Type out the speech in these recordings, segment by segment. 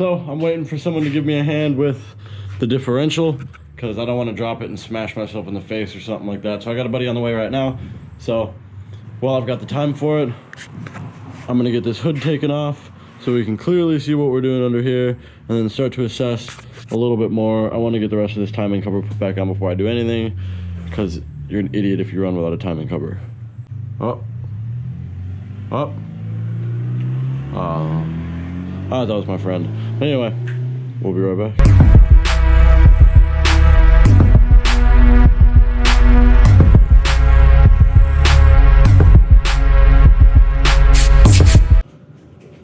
So I'm waiting for someone to give me a hand with the differential because I don't want to drop it and smash myself in the face or something like that. So I got a buddy on the way right now. So while I've got the time for it, I'm gonna get this hood taken off so we can clearly see what we're doing under here and then start to assess a little bit more. I want to get the rest of this timing cover put back on before I do anything because you're an idiot if you run without a timing cover. Oh, that was my friend. Anyway, we'll be right back.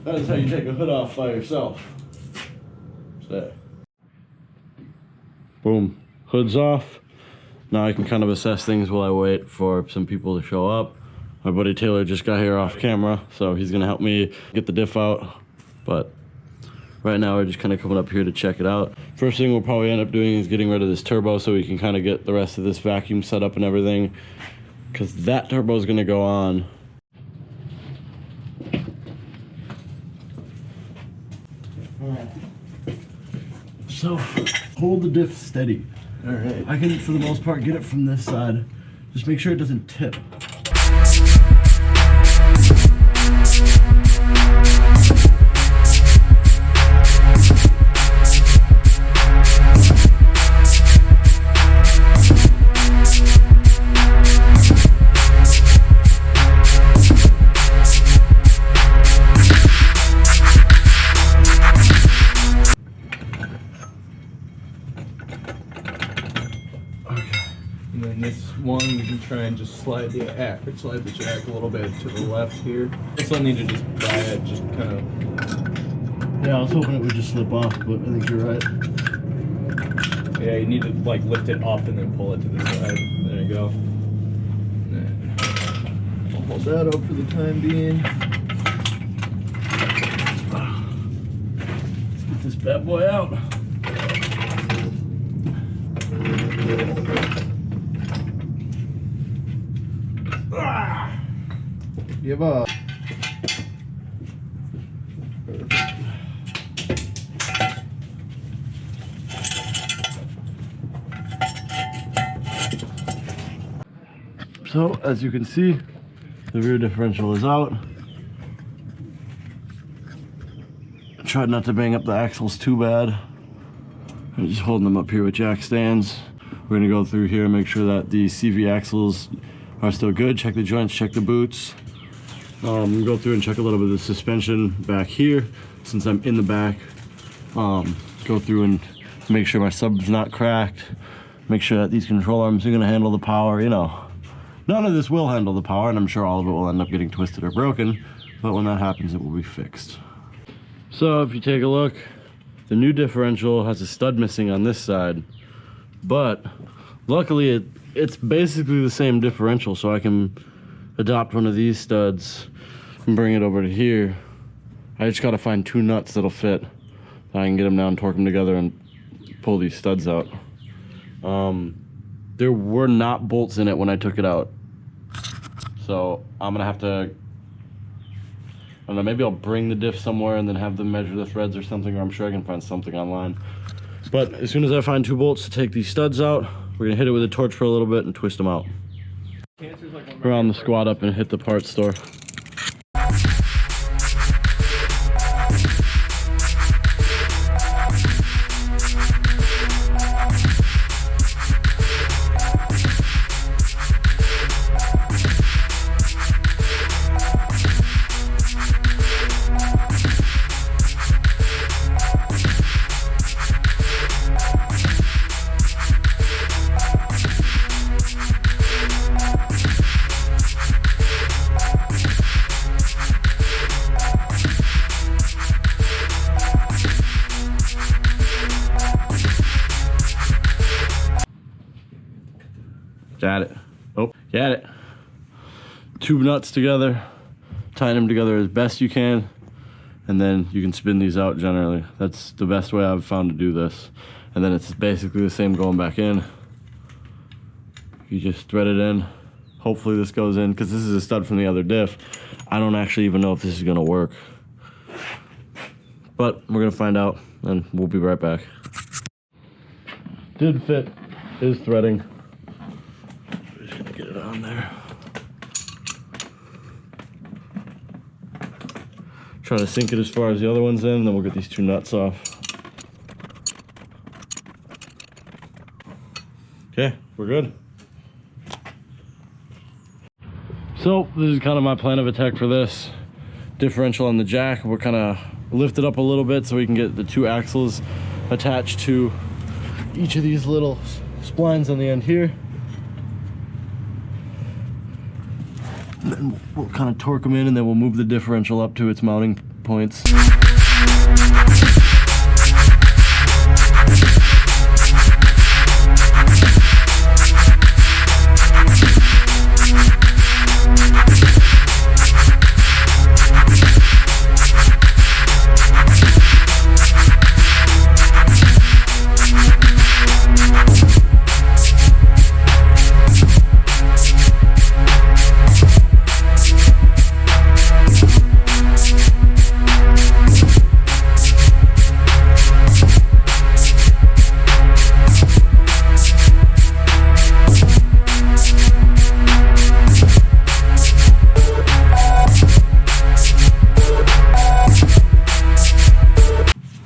That is how you take a hood off by yourself. There. Boom. Hood's off. Now I can kind of assess things while I wait for some people to show up. My buddy Taylor just got here off camera, so he's gonna help me get the diff out. But right now we're just kind of coming up here to check it out. First thing we'll probably end up doing is getting rid of this turbo so we can kind of get the rest of this vacuum set up and everything, because that turbo is gonna go on. So, hold the diff steady. All right. I can, for the most part, get it from this side. Just make sure it doesn't tip. And then this one, you can try and just slide the jack a little bit to the left here. This one need to just pry it, just kind of. Yeah, I was hoping it would just slip off, but I think you're right. Yeah, you need to like lift it up and then pull it to the side. There you go. And then I'll hold that up for the time being. Let's get this bad boy out. Give up. So, as you can see, the rear differential is out. Tried not to bang up the axles too bad. I'm just holding them up here with jack stands. We're gonna go through here and make sure that the CV axles are still good. Check the joints, check the boots. Go through and check a little bit of the suspension back here since I'm in the back. Go through and make sure my sub's not cracked. Make sure that these control arms are gonna handle the power, you know. None of this will handle the power, and I'm sure all of it will end up getting twisted or broken, but when that happens, it will be fixed. So if you take a look, the new differential has a stud missing on this side, but luckily it's basically the same differential, so I can adopt one of these studs and bring it over to here. I just gotta find two nuts that'll fit. I can get them down, torque them together, and pull these studs out. There were not bolts in it when I took it out, so I'm gonna have to, I don't know, maybe I'll bring the diff somewhere and then have them measure the threads or something, or I'm sure I can find something online. But as soon as I find two bolts to take these studs out, we're gonna hit it with a torch for a little bit and twist them out. Around the squat up and hit the parts store. Got it. Oh, got it. Two nuts together, tying them together as best you can, and then you can spin these out generally. That's the best way I've found to do this. And then it's basically the same going back in. You just thread it in. Hopefully this goes in, because this is a stud from the other diff. I don't actually even know if this is gonna work, but we're gonna find out. and we'll be right back. Did fit, is threading. We're just gonna get it on there. Try to sink it as far as the other one's in, then we'll get these two nuts off. Okay, we're good. So this is kind of my plan of attack for this. Differential on the jack, we're kind of lift it up a little bit so we can get the two axles attached to each of these little splines on the end here. And then we'll kind of torque them in, and then we'll move the differential up to its mounting points.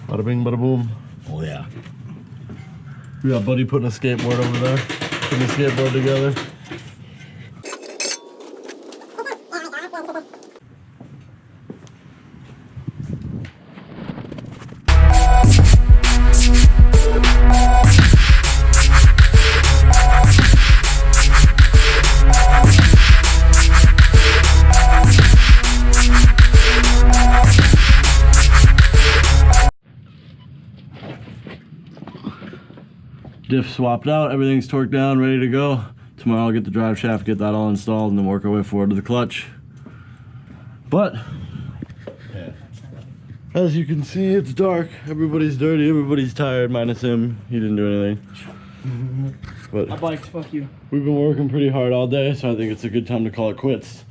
Bada bing, bada boom. Oh yeah. We got Buddy putting a skateboard over there. Putting a skateboard together. Diff swapped out, everything's torqued down, ready to go. Tomorrow I'll get the drive shaft, get that all installed, and then work our way forward to the clutch. But, as you can see, it's dark. Everybody's dirty, everybody's tired, minus him. He didn't do anything. But I biked, fuck you. we've been working pretty hard all day, so I think it's a good time to call it quits.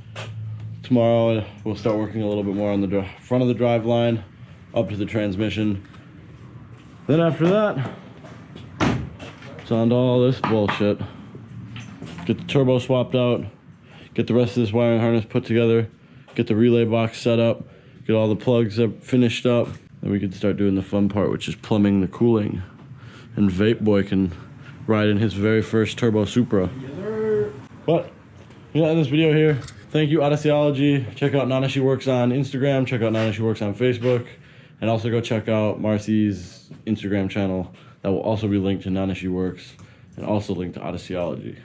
Tomorrow we'll start working a little bit more on the front of the drive line, up to the transmission. Then after that, it's on to all this bullshit. Get the turbo swapped out, get the rest of this wiring harness put together, get the relay box set up, get all the plugs up, finished up, then we can start doing the fun part, which is plumbing the cooling. And Vape Boy can ride in his very first turbo Supra. But we're gonna end this video here. Thank you, Odysseyology. Check out Nana She Works on Instagram, check out Nana She Works on Facebook, and also go check out Marcy's Instagram channel. That will also be linked to Nana She Works and also linked to Odysseyology.